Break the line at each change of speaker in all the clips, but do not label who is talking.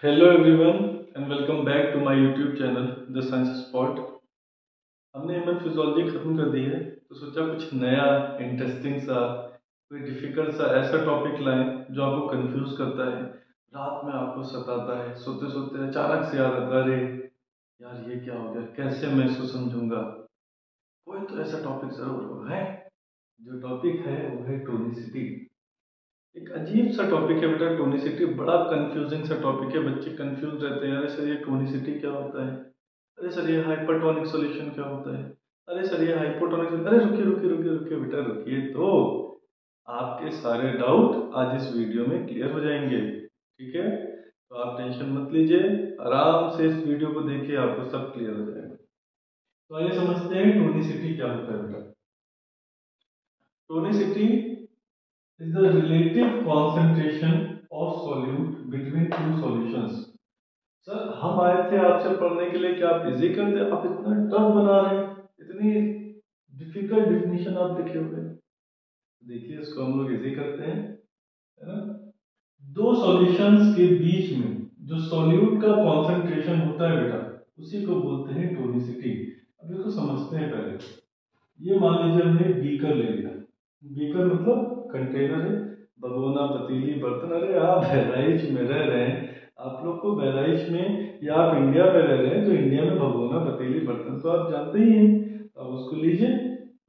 Hello everyone and welcome back to my YouTube channel the science spot. हमने human physiology खत्म कर दी है तो सोचा कुछ नया इंटरेस्टिंग सा कोई डिफिकल्ट सा ऐसा टॉपिक लाएं जो आपको कंफ्यूज करता है, रात में आपको सताता है, सोते सोते अचानक से याद आता है, अरे यार ये क्या हो गया, कैसे मैं इसको समझूंगा। कोई तो ऐसा टॉपिक जरूर हो है। जो टॉपिक है वो है टोनिसिटी। एक अजीब सा टॉपिक है बेटा, टोनिसिटी बड़ा कंफ्यूजिंग सा टॉपिक है। बच्चे कंफ्यूज रहते हैं, अरे सर ये टोनिसिटी क्या होता है, अरे सर ये हाइपरटोनिक सॉल्यूशन क्या होता है, अरे सर ये हाइपोटोनिक। अरे रुकिए रुकिए रुकिए रुकिए बेटा रुकिए, तो आपके सारे डाउट आज इस वीडियो में क्लियर हो जाएंगे। ठीक है, तो आप टेंशन मत लीजिए, आराम से इस वीडियो को देखिए, आपको सब क्लियर हो जाएगा। तो आइए समझते हैं टोनिसिटी क्या होता है बेटा। Tonicity is the relative concentration of solute between two solutions। Sir हम आए थे आपसे पढ़ने के लिए कि आप इजी कर दे, आप इतना टफ बना रहे हैं, इतनी डिफिकल्ट डिफिनीशन आप लिखे हुए हैं। देखिए इसको हम लोग इजी करते हैं, है ना। दो सॉल्यूशंस के बीच में जो सॉल्यूट का कॉन्सेंट्रेशन होता है बेटा, उसी को बोलते हैं टोनिसिटी। अब इसको समझते हैं पहले। ये मान लीजिए हमने बीकर ले लिया। बीकर मतलब कंटेनर है, भगोना पतीली बर्तन। अरे आप बहराइच में रह रहे हैं, आप लोग को बहराइच में या आप इंडिया में रह रहे हैं तो इंडिया में भगोना पतीली बर्तन तो आप जानते ही हैं। अब उसको लीजिए,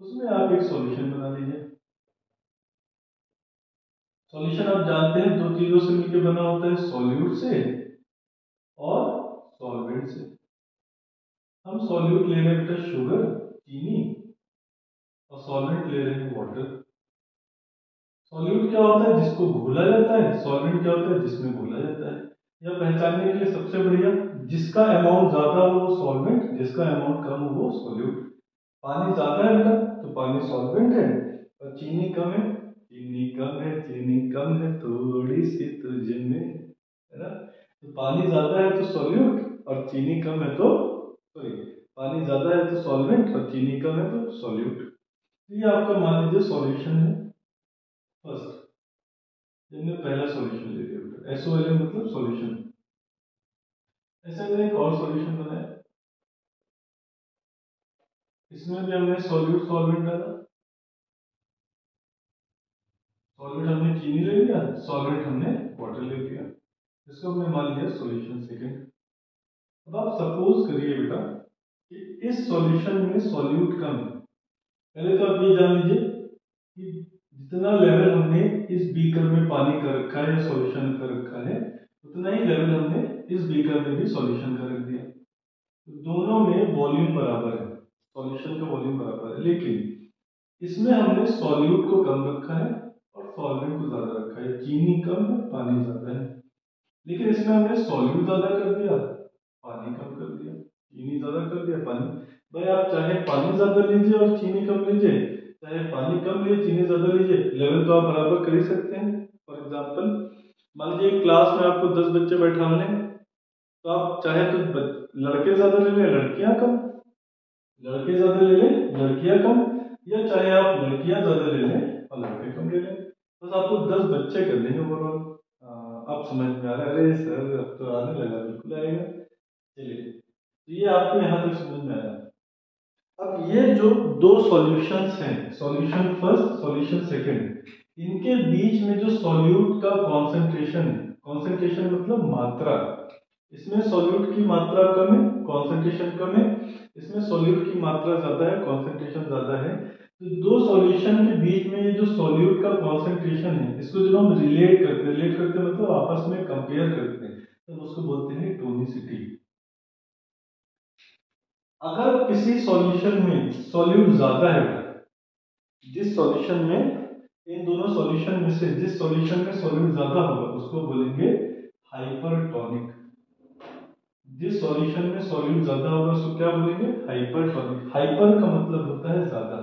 उसमें आप एक सॉल्यूशन बना लीजिए। सॉल्यूशन आप जानते हैं दो चीजों से मिलकर बना होता है, सॉल्यूट से और सॉल्वेंट से। हम सॉल्यूट ले रहे हैं बेटा शुगर, चीनी, और सॉल्वेंट ले रहे हैं वाटर। सॉल्यूट क्या होता है, जिसको घोला जाता है। सॉल्वेंट क्या होता है, जिसमें घोला जाता है। यह पहचानने के लिए सबसे बढ़िया, जिसका अमाउंट ज्यादा हो वो सॉल्वेंट, जिसका अमाउंट कम हो वो सॉल्यूट। पानी ज्यादा है बेटा तो पानी सॉल्वेंट है, और चीनी कम है, चीनी कम है, चीनी कम है थोड़ी सी तुझ में, है ना। तो पानी ज्यादा है तो सॉल्यूट, और चीनी कम है तो सॉरी, पानी ज्यादा है तो सॉल्वेंट और चीनी कम है तो सॉल्यूट। ये आपका मान लीजिए सॉल्यूशन है फर्स्ट। हमने पहला सॉल्यूशन ले लिया बेटा, SOLN मतलब सॉल्यूशन। ऐसे में एक और सॉल्यूशन बनाया, इसमें भी हमने सॉल्यूट सॉल्वेंट डाला। सॉल्वेंट हमने चीनी ले लिया, सॉल्वेंट हमने वाटर ले लिया। इसको हमने मान लिया सॉल्यूशन सेकंड। अब आप सपोज करिए बेटा कि इस सॉल्यूशन में सॉल्यूट कम है। पहले तो आप ये जान लीजिए कि जितना लेवल हमने इस बीकर में पानी का रखा है या सॉल्यूशन का रखा है, उतना ही लेवल हमने इस बीकर में भी सॉल्यूशन का रख दिया। तो दोनों में वॉल्यूम बराबर है, सॉल्यूशन का वॉल्यूम बराबर है, लेकिन इसमें हमने सॉल्यूट को कम रखा है और सॉल्वेंट को ज्यादा रखा है। चीनी कम है, पानी ज्यादा है। लेकिन इसमें हमने सॉल्यूट ज्यादा कर दिया, पानी कम कर दिया। चीनी ज्यादा कर दिया, पानी। भाई आप चाहे पानी ज्यादा लीजिए और चीनी कम लीजिए, चाहे पानी कम लीजिए चीनी ज्यादा लीजिए, लेवल तो आप बराबर कर ही सकते हैं। फॉर एग्जाम्पल मान लीजिए क्लास में आपको 10 बच्चे बैठाने, तो आप चाहे तो लड़के ज्यादा ले लें लड़कियां कम, लड़के ज्यादा ले लें लड़कियां कम, या चाहे आप लड़कियां ज्यादा ले लें और लड़के कम ले लें। बस आपको 10 बच्चे करने हैं ओवरऑल। अब समझ में आ रहा है, अरे सर अब तो आने लगा, बिल्कुल आएगा। चलिए, तो ये आपको यहाँ तक समझ में आया। अब ये जो दो सॉल्यूशंस हैं, सॉल्यूशन फर्स्ट सॉल्यूशन सेकंड, इनके बीच में जो सॉल्यूट का कॉन्सेंट्रेशन है, कॉन्सेंट्रेशन मतलब मात्रा, इसमें सॉल्यूट की मात्रा कम है, कॉन्सेंट्रेशन कम है। इसमें सॉल्यूट की मात्रा ज्यादा है, कॉन्सेंट्रेशन ज्यादा है। तो दो सॉल्यूशन के बीच में ये जो सॉल्यूट का कॉन्सेंट्रेशन है, इसको जब हम रिलेट करते हैं मतलब आपस में कंपेयर करते हैं, तो उसको बोलते हैं टोनिसिटी। अगर किसी सॉल्यूशन में सॉल्यूट ज्यादा है, जिस सॉल्यूशन में इन दोनों सॉल्यूशन में से जिस सॉल्यूशन में सॉल्यूट ज्यादा होगा उसको बोलेंगे हाइपरटोनिक। जिस सॉल्यूशन में सॉल्यूट ज्यादा होगा उसको क्या बोलेंगे, हाइपरटोनिक। हाइपर का मतलब होता है ज्यादा।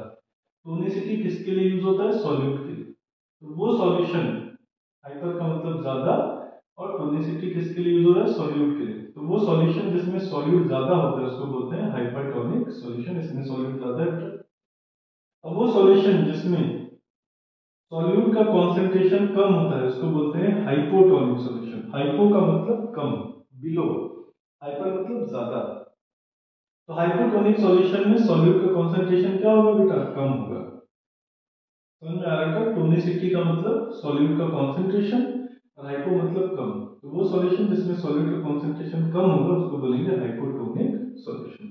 टोनिसिटी किसके लिए यूज होता है, सॉल्यूट के लिए। तो वो सॉल्यूशन, हाइपर का मतलब ज्यादा, और टोनिसिटी किसके लिए यूज हो रहा है, सॉल्यूट के लिए। तो वो सॉल्यूशन जिसमें सॉल्यूट ज्यादा होता है उसको बोलते हैं हाइपरटोनिक सॉल्यूशन, इसमें सॉल्यूट ज्यादा है। अब वो सॉल्यूशन जिसमें सॉल्यूट का कॉन्सेंट्रेशन कम होता है उसको बोलते हैं हाइपोटोनिक सॉल्यूशन। हाइपो का मतलब कम, बिलो, हाइपर मतलब ज्यादा। तो हाइपोटोनिक सॉल्यूशन में सॉल्यूट का कॉन्सेंट्रेशन क्या होगा बेटा, कम होगा। समझ में आ रहा था, टोनिसिटी का मतलब सॉल्यूट का कॉन्सेंट्रेशन, और हाइपो मतलब कम। तो वो सॉल्यूशन जिसमें सॉल्यूट का कॉन्सेंट्रेशन कम होगा उसको बोलेंगे हाइपोटोनिक सॉल्यूशन।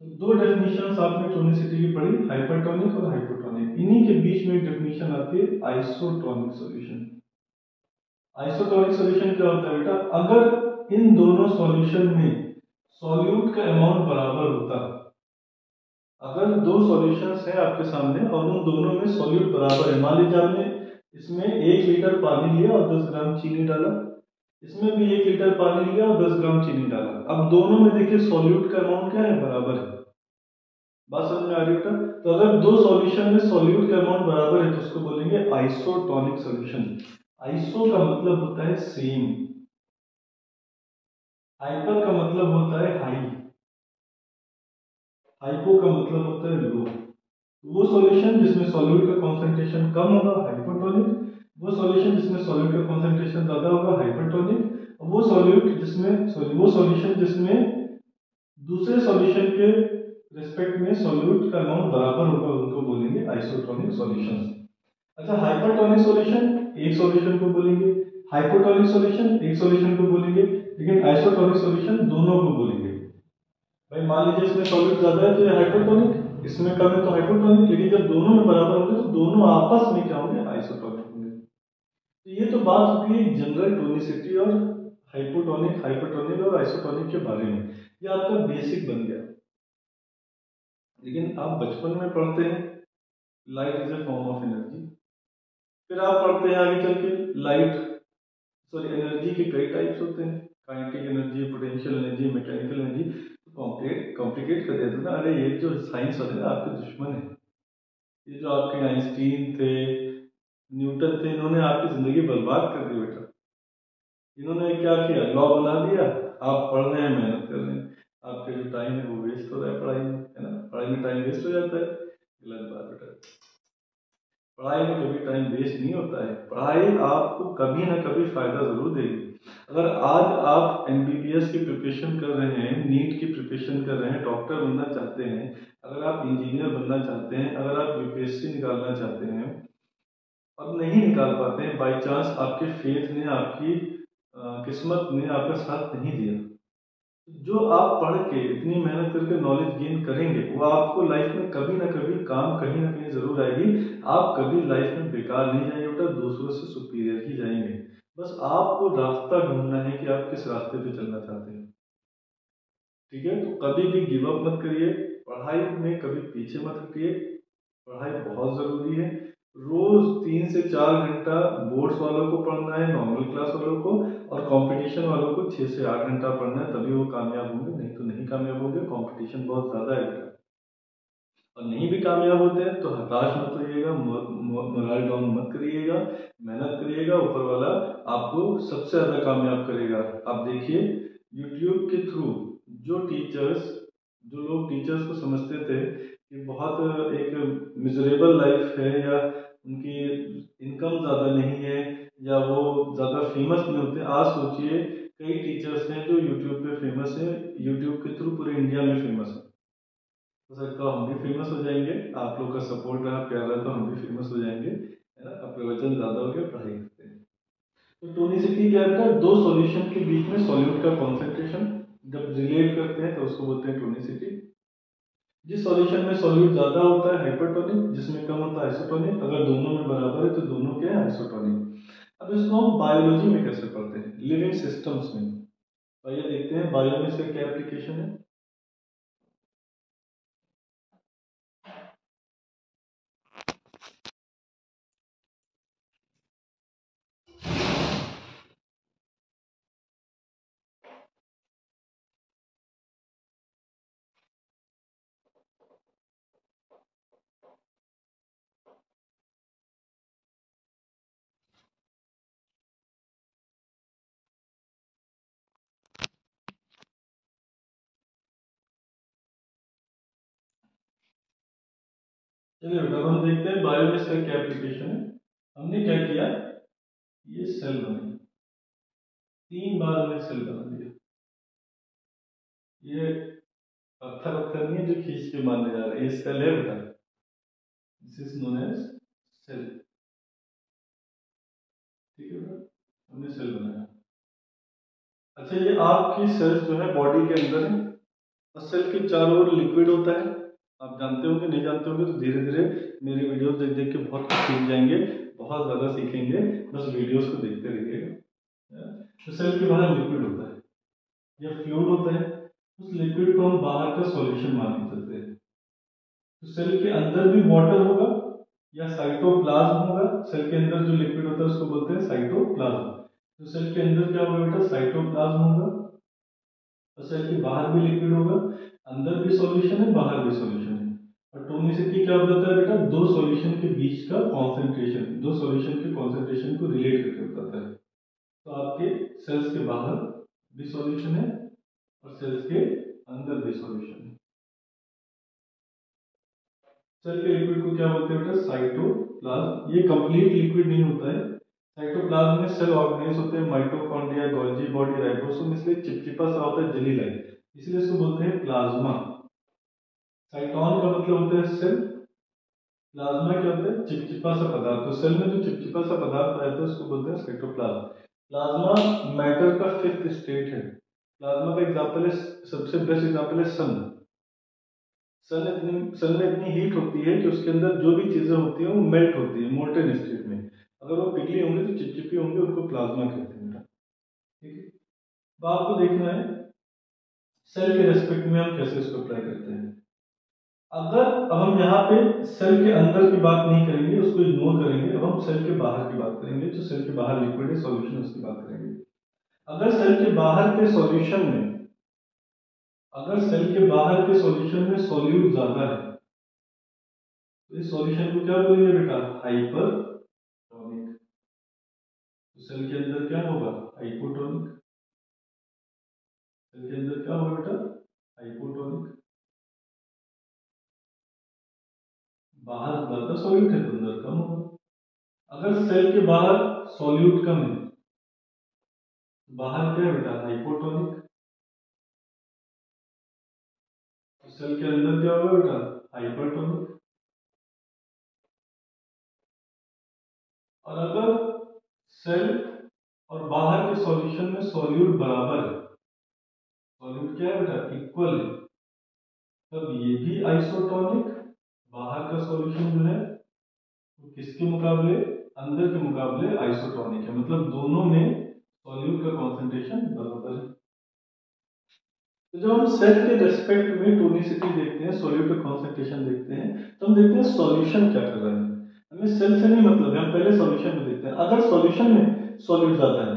तो दो डेफिनेशंस आपने टोनिसिटी की पढ़ी, हाइपरटोनिक और हाइपोटोनिक। इन्हीं के बीच में डेफिनेशन आती है आइसोटोनिक सॉल्यूशन। आइसोटोनिक सॉल्यूशन क्या होता है बेटा, अगर इन दोनों सॉल्यूशन में सॉल्यूट का अमाउंट बराबर होता, अगर दो सॉल्यूशंस हैं आपके सामने और उन दोनों में सॉल्यूट बराबर है, मान लीजिए आपने इसमें 1 लीटर पानी लिया और 10 ग्राम चीनी डाला, इसमें भी 1 लीटर पानी लिया और 10 ग्राम चीनी डाला। अब दोनों में देखिए सॉल्यूट का अमाउंट क्या है, बराबर है। बात समझ में आ रही है बेटा। तो अगर दो सॉल्यूशन में सॉल्यूट का अमाउंट बराबर है तो उसको बोलेंगे आइसोटोनिक सॉल्यूशन। आइसो का मतलब होता है सेम, हाइपर का मतलब होता है हाई, हाइपो का मतलब होता है लो। वो सॉल्यूशन जिसमें सॉल्यूट का कॉन्सेंट्रेशन कम होगा हाइपोटोनिक, वो सॉल्यूशन जिसमें सॉल्यूट का कॉन्सेंट्रेशन ज्यादा होगा हाइपरटोनिक, और वो सॉल्यूट जिसमें सॉरी वो सॉल्यूशन जिसमें दूसरे सॉल्यूशन के रिस्पेक्ट में सॉल्यूट का अमाउंट बराबर होगा उनको बोलेंगे आइसोटोनिक सॉल्यूशंस। अच्छा, हाइपरटोनिक सॉल्यूशन एक सॉल्यूशन को बोलेंगे, हाइपोटोनिक सॉल्यूशन एक सॉल्यूशन को बोलेंगे, लेकिन आइसोटोनिक सॉल्यूशन दोनों को बोलेंगे। भाई मान लीजिए इसमें सॉल्यूट ज्यादा है तो ये हाइपोटोनिक, इसमें कम है तो हाइपोटोनिक, लेकिन जब दोनों में बराबर होंगे तो दोनों आपस में क्या होंगे, आइसोटोनिक होंगे। तो ये तो बात होती है जनरल टोनिसिटी और हाइपोटोनिक, हाइपरटोनिक और आइसोटोनिक के बारे में। ये आपका बेसिक बन गया। लेकिन आप बचपन में पढ़ते हैं light is a form of energy, फिर आप पढ़ते हैं आगे चल के लाइट सॉरी एनर्जी के कई टाइप्स होते हैं, kinetic energy, potential energy, mechanical energy. Complicate complicate कर देते ना, अरे ये जो साइंस वाले ना आपके दुश्मन है, ये जो आपके आइंस्टीन थे, न्यूटन थे, इन्होंने आपकी जिंदगी बर्बाद कर दी बेटा। इन्होंने क्या किया, लॉ बना दिया, आप पढ़ रहे हैं मेहनत कर रहे हैं, आपका जो टाइम है वो वेस्ट हो रहा है पढ़ाई में, है ना, पढ़ाई में टाइम वेस्ट हो जाता है, गलत बात बेटा। पढ़ाई में कभी टाइम वेस्ट नहीं होता है, पढ़ाई आपको कभी ना कभी फायदा जरूर देगी। अगर आज आप एमबीबीएस की प्रिपरेशन कर रहे हैं, नीट की प्रिपरेशन कर रहे हैं, डॉक्टर बनना चाहते हैं, अगर आप इंजीनियर बनना चाहते हैं, अगर आप यूपीएससी निकालना चाहते हैं और नहीं निकाल पाते हैं, बाई चांस आपके फेथ ने, आपकी किस्मत ने आपका साथ नहीं दिया, जो आप पढ़ के इतनी मेहनत करके नॉलेज गेन करेंगे वो आपको लाइफ में कभी ना कभी काम कहीं ना कहीं जरूर आएगी। आप कभी लाइफ में बेकार नहीं जाएंगे बेटा, दूसरों से सुपीरियर ही जाएंगे। बस आपको रास्ता ढूंढना है कि आप किस रास्ते पे चलना चाहते हैं। ठीक है, तो कभी भी गिव अप मत करिए, पढ़ाई में कभी पीछे मत हटिए, पढ़ाई बहुत जरूरी है। रोज 3 से 4 घंटा बोर्ड्स वालों को पढ़ना है, नॉर्मल क्लास वालों को, और कंपटीशन वालों को 6 से 8 घंटा पढ़ना है, तभी वो कामयाब होंगे, नहीं तो नहीं कामयाब होंगे, कंपटीशन बहुत ज्यादा है बेटा। और नहीं भी कामयाब होते हैं तो हताश मत होइएगा, मोरल डाउन मत करिएगा, मेहनत करिएगा, ऊपर वाला आपको सबसे ज्यादा कामयाब करेगा। आप देखिए यूट्यूब के थ्रू जो टीचर्स, जो लोग टीचर्स को समझते थे कि बहुत एक मिजरेबल लाइफ है, या उनकी इनकम ज़्यादा नहीं है, या वो ज़्यादा फेमस नहीं होते, आज सोचिए कई टीचर्स हैं जो यूट्यूब पे फेमस है, यूट्यूब के थ्रू पूरे इंडिया में फेमस है। हो सकता है हम भी फेमस हो जाएंगे, आप लोग का सपोर्ट रहा, प्यार रहा, तो हम भी फेमस हो जाएंगे, है ना। अब प्रवचन ज़्यादा हो गया, पढ़ाई करते हैं। तो टोनिसिटी क्या है, दो सॉल्यूशन के बीच में सॉल्यूट का कॉन्सेंट्रेशन जब रिलेट करते हैं तो उसको बोलते हैं टोनिसिटी। जिस सॉल्यूशन में सॉल्यूट ज्यादा होता है हाइपरटोनिक, जिसमें कम होता है आइसोटोनिक, अगर दोनों में बराबर है तो दोनों क्या है, आइसोटोनिक। अब इसको हम बायोलॉजी में कैसे पढ़ते हैं, लिविंग सिस्टम्स में। तो ये देखते हैं बायो में इसका क्या एप्लीकेशन है। चलिए बेटा हम देखते हैं बायो में इसका क्या एप्लीकेशन है। हमने क्या किया, ये सेल बने, 3 बार हमने सेल बना दिया। ये पत्थर वत्थर नहीं है जो खींच के मारने जा रहे हैं, ये सेल है बेटा। This is known as cell. ठीक है बेटा, हमने सेल बनाया। अच्छा, ये आपकी सेल्स जो है बॉडी के अंदर है, और सेल के चारों ओर लिक्विड होता है। आप जानते होंगे, नहीं जानते होंगे तो धीरे धीरे मेरी वीडियोस देख देख के बहुत कुछ सीख जाएंगे, बहुत ज़्यादा सीखेंगे, बस वीडियोस को देखते रहिएगा। तो सेल के बाहर लिक्विड होता है या फ्लूइड होता है, उस लिक्विड को हम बाहर का सॉल्यूशन मान के चलते हैं। तो सेल के अंदर भी वाटर होगा या साइटोप्लाज्म होगा। सेल के अंदर जो लिक्विड होता है उसको बोलते हैं साइटोप्लाज्म। तो सेल के अंदर क्या होगा बेटा, साइटोप्लाज्म होगा, और सेल के बाहर भी लिक्विड होगा। अंदर भी सॉल्यूशन है, बाहर भी सॉल्यूशन है। और टोनिसिटी क्या बताता है बेटा, दो सॉल्यूशन के बीच का कॉन्सेंट्रेशन, दो सॉल्यूशन के कॉन्सेंट्रेशन को रिलेट करके बताता है। तो आपके सेल्स के बाहर भी सॉल्यूशन है और सेल्स के अंदर भी सॉल्यूशन है। सेल के लिक्विड को क्या बोलते हैं बेटा, साइटोप्लाज्म। ये कंप्लीट लिक्विड नहीं होता है। साइटोप्लाज्म में सेल ऑर्गेनेल्स होते हैं, माइटोकॉन्ड्रिया, गोल्जी बॉडी, राइबोसोम, इसलिए चिपचिपा सा होता है, जेली लाइक, इसलिए इसको बोलते हैं प्लाज्मा। साइटोन का मतलब होता है सेल, प्लाज्मा क्या होता है, चिपचिपा सा पदार्थ। तो सेल में जो चिपचिपा सा पदार्थ रहता है उसको बोलते हैं साइटोप्लाज्म। प्लाज्मा मैटर का फिफ्थ स्टेट है। प्लाज्मा का एग्जांपल है, सबसे बेस्ट एग्जांपल है सन। सन में इतनी हीट होती है कि उसके अंदर जो भी चीजें होती हैं वो मेल्ट होती है मोल्टेन स्टेट में। अगर वो पिघली होंगी तो चिपचिपी होंगी, उनको प्लाज्मा कहते हैं। ठीक है, तो आपको देखना है सेल के रेस्पेक्ट में हम कैसे इसको अप्लाई करते हैं। अगर अब हम यहाँ पे सेल के अंदर की बात नहीं करेंगे, उसको इग्नोर करेंगे, अब हम सेल के बाहर की बात करेंगे। जो सेल के बाहर लिक्विड है, सॉल्यूशन, उसकी बात करेंगे। अगर सेल के बाहर के सॉल्यूशन में अगर सेल के बाहर के सॉल्यूशन में सॉल्यूट ज्यादा है, तो इस सॉल्यूशन को क्या बोलेंगे बेटा, हाइपरटोनिक। तो सेल के अंदर क्या होगा, हाइपोटोनिक। सेल के अंदर क्या होगा बेटा, हाइपोटोनिक। बाहर ज्यादा सॉल्यूट है तो अंदर कम होगा। अगर सेल के बाहर सॉल्यूट कम है, बाहर क्या है बेटा, हाइपोटोनिक। तो सेल के अंदर क्या होगा बेटा, हाइपरटोनिक। और अगर सेल और बाहर के सॉल्यूशन में सॉल्यूट बराबर है, सॉल्यूट क्या है बेटा, इक्वल है, तब ये भी आइसोटोनिक। बाहर का सॉल्यूशन जो है वो किसके मुकाबले, अंदर के मुकाबले आइसोटोनिक है, मतलब दोनों में सॉल्यूट का कॉन्सेंट्रेशन बराबर है। तो जब हम सेल के रेस्पेक्ट में टोनिसिटी देखते हैं, सॉल्यूट का कॉन्सेंट्रेशन देखते हैं, तो हम देखते हैं सॉल्यूशन क्या कर रहा है। हमें सेल से नहीं मतलब है, हम पहले सॉल्यूशन को देखते हैं। अगर सॉल्यूशन में सॉल्यूट ज्यादा है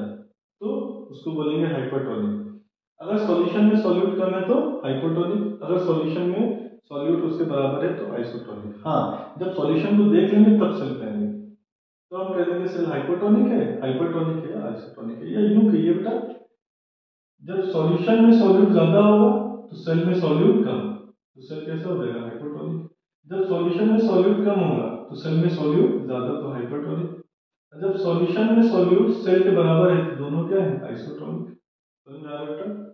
तो उसको बोलेंगे हाइपरटोनिक। अगर सॉल्यूशन में सॉल्यूट कम है तो हाइपोटोनिक। अगर सॉल्यूशन में सॉल्यूट उसके बराबर है तो आइसोटोनिक। हाँ, जब सॉल्यूशन को देख लेंगे तब सेल कहेंगे, तो हम कह देंगे सेल हाइपोटोनिक है, हाइपरटोनिक है, आइसोटोनिक है। या यूं कहिए बेटा, जब सॉल्यूशन में सॉल्यूट ज्यादा होगा तो सेल में सॉल्यूट कम, तो सेल कैसा हो जाएगा, हाइपोटोनिक। जब सॉल्यूशन में सॉल्यूट कम होगा तो सेल में सॉल्यूट ज्यादा, तो हाइपरटोनिक। जब सॉल्यूशन में सॉल्यूट सेल के बराबर है तो दोनों क्या है, आइसोटोनिक। समझ में आ रहा है बेटा।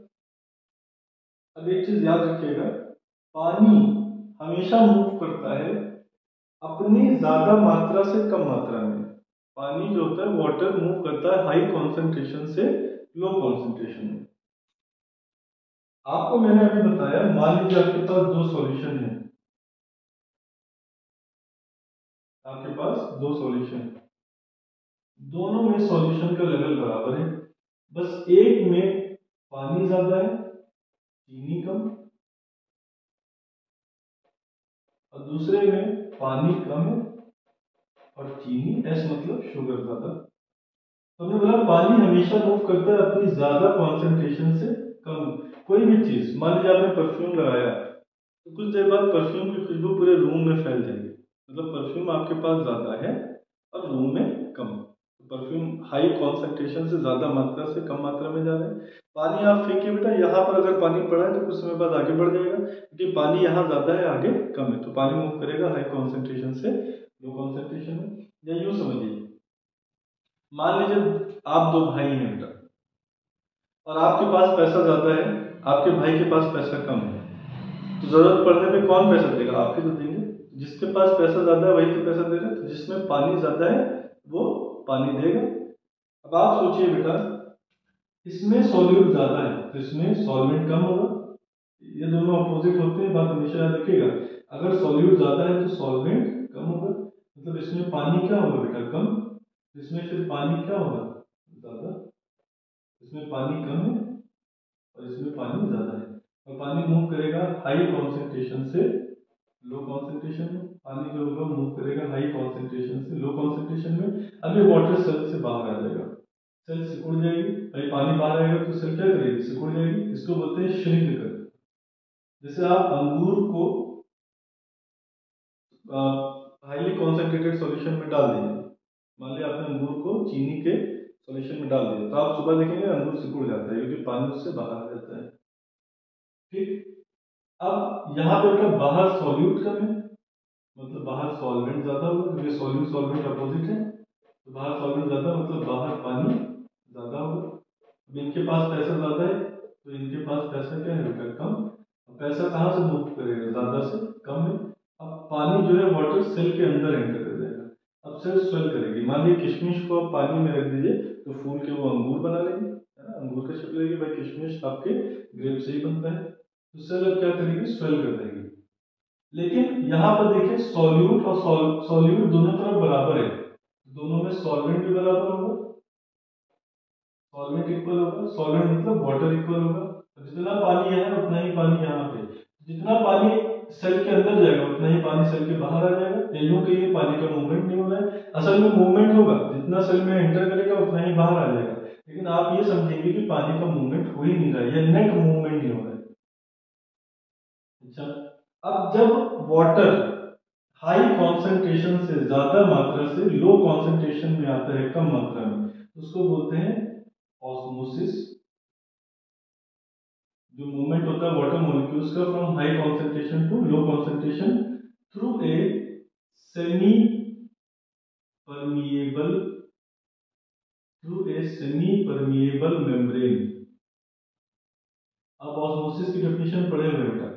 अब एक चीज याद रखिएगा, पानी हमेशा मूव करता है अपनी ज्यादा मात्रा से कम मात्रा में। पानी जो होता है, वाटर मूव करता है हाई कॉन्सेंट्रेशन से लो कॉन्सेंट्रेशन में। आपको मैंने अभी बताया, मान लीजिए आपके पास दो सॉल्यूशन है, आपके पास दो सॉल्यूशन, दोनों में सॉल्यूशन का लेवल बराबर है, बस एक में पानी ज्यादा है, चीनी कम, और दूसरे में पानी कम है और चीनी, एस मतलब शुगर ज्यादा। तो हमने बोला पानी हमेशा मूव करता है अपनी ज्यादा कॉन्सेंट्रेशन से कम। कोई भी चीज, मान लीजिए आपने परफ्यूम लगाया तो कुछ देर बाद परफ्यूम की खुशबू पूरे रूम में फैल जाएगी, मतलब परफ्यूम आपके पास ज्यादा है और रूम में कम। तो परफ्यूम हाई कॉन्सेंट्रेशन से ज्यादा मात्रा से कम मात्रा में जा रहा है। पानी आप फेंकिए बेटा, यहाँ पर अगर पानी पड़ा है तो कुछ समय बाद आगे बढ़ जाएगा, क्योंकि पानी यहाँ ज्यादा है, आगे कम है, तो पानी मूव करेगा हाई कॉन्सेंट्रेशन से लो कॉन्सेंट्रेशन में। या यूं समझिए, मान लीजिए आप दो भाई हैं बेटा, और आपके पास पैसा ज्यादा है, आपके भाई के पास पैसा कम है, तो जरूरत पड़ने पे कौन पैसा देगा? आप ही तो देंगे। जिसके पास पैसा ज्यादा है वही तो पैसा दे रहा है, तो जिसमें पानी ज्यादा है वो पानी देगा। अब आप सोचिए बेटा, इसमें सॉल्यूट ज्यादा है तो इसमें सॉल्वेंट कम होगा। ये दोनों अपोजिट होते हैं, बात हमेशा याद रखिएगा। अगर सॉल्यूट ज्यादा है तो सॉल्वेंट कम होगा, मतलब इसमें पानी क्या होगा बेटा? कम। इसमें फिर पानी क्या होगा? ज्यादा। इसमें पानी कम है और इसमें पानी ज्यादा है, और पानी मूव करेगा हाई कॉन्सेंट्रेशन से लो कॉन्सेंट्रेशन में। पानी जो होगा मूव करेगा हाई कॉन्सेंट्रेशन से लो कॉन्सेंट्रेशन में। अब ये वाटर सेल से बाहर आ जाएगा, सेल सिकुड़ जाएगी। भाई पानी बाहर आएगा तो सेल क्या करेगी? सिकुड़ जाएगी। इसको बोलते हैं श्रिंक कर। जैसे आप अंगूर को हाईली कॉन्सेंट्रेटेड सॉल्यूशन में डाल दीजिए, मान लिया आपने अंगूर को चीनी के सॉल्यूशन में डाल दिया, तो आप सुबह देखेंगे अंगूर सिकुड़ जाता है क्योंकि पानी उससे बाहर आ जाता है। ठीक। अब यहाँ पे बेटा बाहर सॉल्यूट कम है, मतलब बाहर सॉल्वेंट ज्यादा होगा, क्योंकि सॉल्यूट सॉल्वेंट अपोजिट है, तो बाहर सॉल्वेंट ज्यादा मतलब बाहर पानी ज्यादा होगा। अब इनके पास पैसा ज्यादा है तो इनके पास पैसा क्या है बेटा? कम। अब पैसा कहाँ से मूव करेगा? ज्यादा से कम में। अब पानी जो है वाटर सेल के अंदर एंटर कर जाएगा। अब सेल स्वेल करेगी। मान लीजिए किशमिश को आप पानी में रख दीजिए तो फूल के वो अंगूर बना लेगी, है ना? अंगूर का शेप लेगी। भाई किशमिश आपके ग्रेप से ही बनता है, तो सेल अब क्या करेगी? स्वेल कर देगी। लेकिन यहाँ पर देखिए सॉल्यूट और सॉल्यूट दोनों तरफ बराबर है, दोनों में सॉल्वेंट भी बराबर होगा, सॉल्वेंट इक्वल होगा। सॉल्वेंट मतलब वाटर इक्वल होगा। तो जितना पानी यहाँ है उतना ही पानी यहाँ पे, जितना पानी सेल के अंदर जाएगा उतना ही पानी सेल के बाहर आ जाएगा। यूं कहिए पानी का मूवमेंट नहीं हो रहा है, असल में मूवमेंट होगा, जितना सेल में एंटर करेगा उतना ही बाहर आ जाएगा। लेकिन आप ये समझेंगे कि पानी का मूवमेंट हो ही नहीं रहा है, या नेट मूवमेंट नहीं हो रहा है। अच्छा, अब जब वाटर हाई कॉन्सेंट्रेशन से ज्यादा मात्रा से लो कॉन्सेंट्रेशन में आता है कम मात्रा में, उसको बोलते हैं ऑस्मोसिस। जो मूवमेंट होता है वाटर मॉलिक्यूल्स का from high concentration to low concentration through a semi permeable membrane. अब ऑस्मोसिस की डेफिनेशन पढ़े हुए बेटा।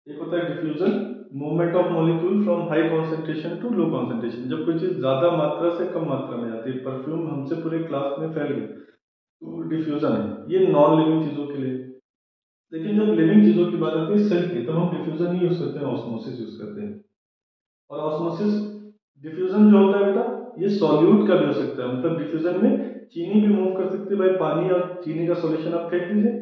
एक होता है diffusion, movement of molecule from high concentration to low concentration, जब कोई चीज ज्यादा मात्रा से कम मात्रा में जाती है। परफ्यूम हमसे पूरे क्लास में फैल गई तो डिफ्यूजन है, ये नॉन लिविंग चीजों के लिए। लेकिन जब लिविंग चीजों की बात आती है सेल की, तब हम डिफ्यूजन नहीं यूज करते हैं, ऑस्मोसिस यूज करते हैं। और ऑस्मोसिस डिफ्यूजन जो होता है बेटा, ये सॉल्यूट का भी हो सकता है, मतलब डिफ्यूजन में चीनी भी मूव कर सकती है। भाई पानी और चीनी का सॉल्यूशन आप फेंक दीजिए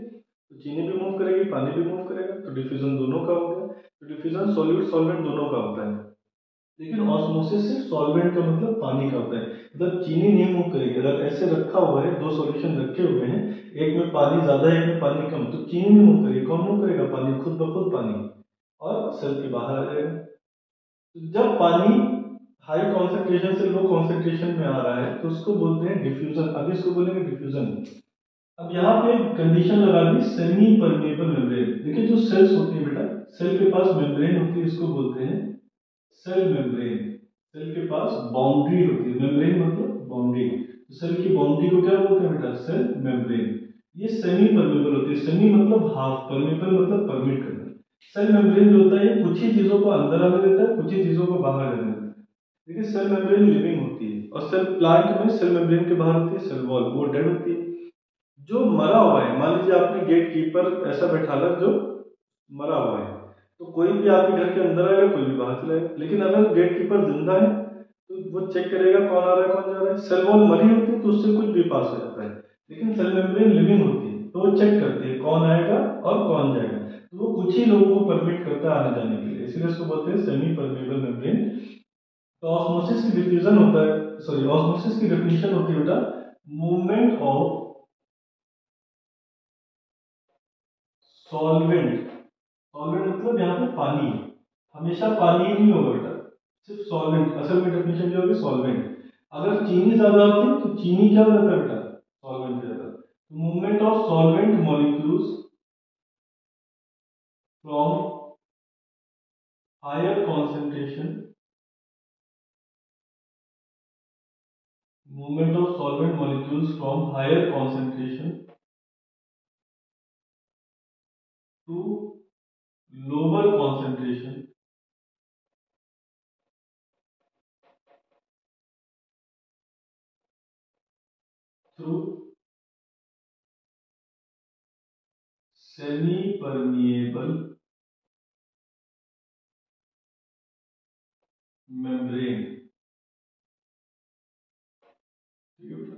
तो चीनी भी मूव करेगी, पानी भी मूव करेगा, तो डिफ्यूजन दोनों का हो गया। तो डिफ्यूजन सॉल्यूट सॉल्वेंट दोनों का होता है। लेकिन ऑस्मोसिस सिर्फ सॉल्वेंट का मतलब पानी का होता है, मतलब चीनी नहीं मूव करेगी। अगर ऐसे रखा हुआ है, दो सॉल्यूशन रखे हुए हैं, एक में पानी ज्यादा है एक में पानी कम, तो चीनी नहीं मूव करेगी। कौन मूव करेगा? पानी, खुद ब खुद पानी, और सेल के बाहर आ जाएगा। तो जब पानी हाई कॉन्सेंट्रेशन से लो कॉन्सेंट्रेशन में आ रहा है तो उसको बोलते हैं डिफ्यूजन। अभी इसको बोलेंगे डिफ्यूजन। अब यहाँ पे कंडीशन लगा दी सेमी परमेबल मेम्ब्रेन। देखिए जो सेल्स होती है बेटा, सेल के पास मेम्ब्रेन होती है, इसको बोलते हैं सेल मेम्ब्रेन। सेल के पास बाउंड्री होती है, मेम्ब्रेन मतलब बाउंड्री, तो सेल की बाउंड्री को क्या बोलते हैं बेटा? Cell membrane. ये सेमी परमेबल होती है, सेमी मतलब हाफ, परमेबल मतलब परमिट करना। सेल मेम्ब्रेन जो होता है ये कुछ ही चीजों को अंदर आने देता है, कुछ ही चीजों को बाहर आने देता है। देखिए सेल मेम्ब्रेन लिविंग होती है, और सेल प्लांट में सेल मेम्ब्रेन के बाहर होती है सेल वॉल, वो डेड होती है। जो मरा हुआ है, मान लीजिए आपने गेट कीपर ऐसा बैठा ला जो मरा हुआ है, तो कोई भी आपके घर के अंदर आएगा, कोई भी बाहर चलाएगा। लेकिन अगर गेट कीपर जिंदा है तो वो चेक करेगा कौन आ रहा है कौन जा रहा है। सेल वॉल मरी होती है तो उससे कुछ भी पास हो जाता है, लेकिन सेल मेम्ब्रेन लिविंग होती है तो वो चेक करती है कौन आएगा और कौन जाएगा, तो वो कुछ ही लोगों को परमिट करता है आने जाने के लिए, इसीलिए उसको बोलते हैं सेमी परमेबल मेम्ब्रेन। तो ऑस्मोसिस की डिफ्यूजन होता है, सॉरी ऑस्मोसिस की डेफिनेशन होती है बेटा, मूवमेंट ऑफ सॉल्वेंट। सॉल्वेंट मतलब यहाँ पे पानी, हमेशा पानी ही नहीं होगा बेटा, सिर्फ सॉल्वेंट। असल में डेफिनेशन क्या होगी? सॉल्वेंट। अगर चीनी ज्यादा होती है तो चीनी क्या हो जाता है बेटा? सॉल्वेंट हो जाता है। तो movement of solvent molecules from higher concentration, movement of solvent molecule molecules from higher concentration to lower concentration through semi-permeable membrane। ठीक है बेटा।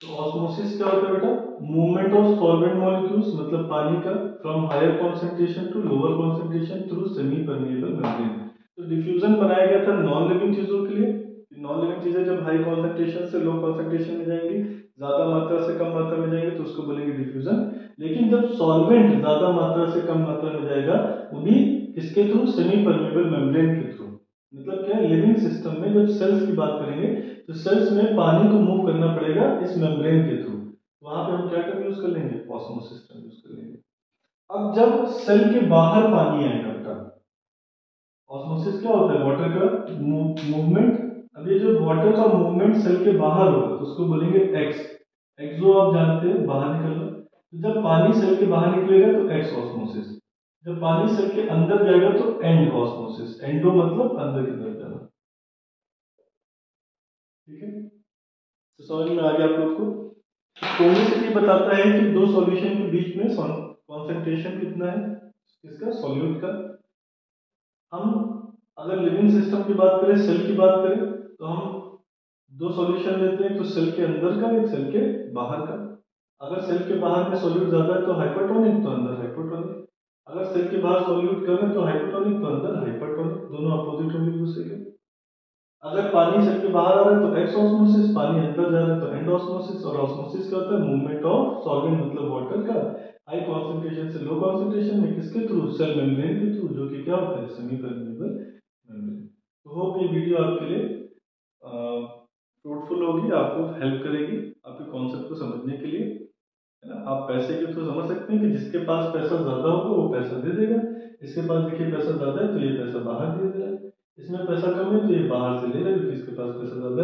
तो ऑस्मोसिस क्या होता है बेटा? मूवमेंट ऑफ सॉल्वेंट मॉलिक्यूल्स मतलब पानी का from higher concentration to lower concentration through semi permeable membrane. तो डिफ्यूजन बनाया गया था नॉन लिविंग चीजों के लिए। नॉन लिविंग चीजें जब हाई कॉन्सेंट्रेशन से लो कॉन्सेंट्रेशन में जाएंगी, ज्यादा मात्रा से कम मात्रा में जाएंगे, तो उसको बोलेंगे डिफ्यूजन। लेकिन जब सॉल्वेंट ज्यादा मात्रा से कम मात्रा में जाएगा, वो भी किसके थ्रू? सेमी परमिएबल मेम्ब्रेन के थ्रू। मतलब क्या, लिविंग सिस्टम में जब सेल्स की बात करेंगे तो सेल्स में पानी को मूव करना पड़ेगा इस मेम्ब्रेन के थ्रू। वहां पे हम क्या टर्म यूज कर लेंगे? ऑस्मोसिस टर्म यूज कर लेंगे। अब जब सेल के बाहर पानी आएगा बेटा, ऑस्मोसिस क्या होता है? वाटर का मूवमेंट। अब ये जो वाटर का मूवमेंट सेल के बाहर होगा तो उसको बोलेंगे एक्स। एक्सो आप जानते हैं, बाहर निकलना। तो जब पानी सेल के बाहर निकलेगा तो एक्स ऑस्मोसिस। जब पानी सेल के अंदर जाएगा तो एंड ऑस्मोसिस। एंडो मतलब अंदर की तरफ जाना। ठीक है, तो समझ में आ गया आप लोग को? कोनिसिटी बताता है कि दो सॉल्यूशन के बीच में कॉन्सेंट्रेशन कितना है, किसका? सॉल्यूट का। हम अगर लिविंग सिस्टम की बात करें, सेल की बात करें, तो हम दो सॉल्यूशन लेते हैं, तो सेल के अंदर का, एक सेल के बाहर का। अगर सेल के बाहर में सॉल्यूट ज्यादा है तो हाइपरटोनिक, तो अंदर हाइपोटोनिक। अगर सेल के बाहर सॉल्यूट कम है तो हाइपोटोनिक, तो अंदर हाइपरटोनिक। दोनों अपोजिट होंगे एक दूसरे के। अगर पानी सेल के बाहर आ रहा है तो एक्स ऑस्मोसिस, पानी अंदर जा रहा है तो एंड ऑस्मोसिस। और ऑस्मोसिस क्या होता है? मूवमेंट ऑफ सॉल्वेंट मतलब वाटर का हाई कॉन्सेंट्रेशन से लो कॉन्सेंट्रेशन में, किसके थ्रू? सेल मेम्ब्रेन के थ्रू, जो कि क्या होता है? Semi permeable membrane. तो होप ये वीडियो आपके लिए फ्रूटफुल होगी, आपको हेल्प करेगी आपके कॉन्सेप्ट को समझने के लिए, है ना। आप पैसे के थ्रू समझ सकते हैं कि जिसके पास पैसा ज्यादा होगा वो पैसा दे देगा। इसके पास देखिए पैसा ज्यादा है तो ये पैसा बाहर दे दे रहा है। इसमें पैसा कम है तो ये बाहर से ले रहा है क्योंकि इसके पास पैसा ज्यादा है।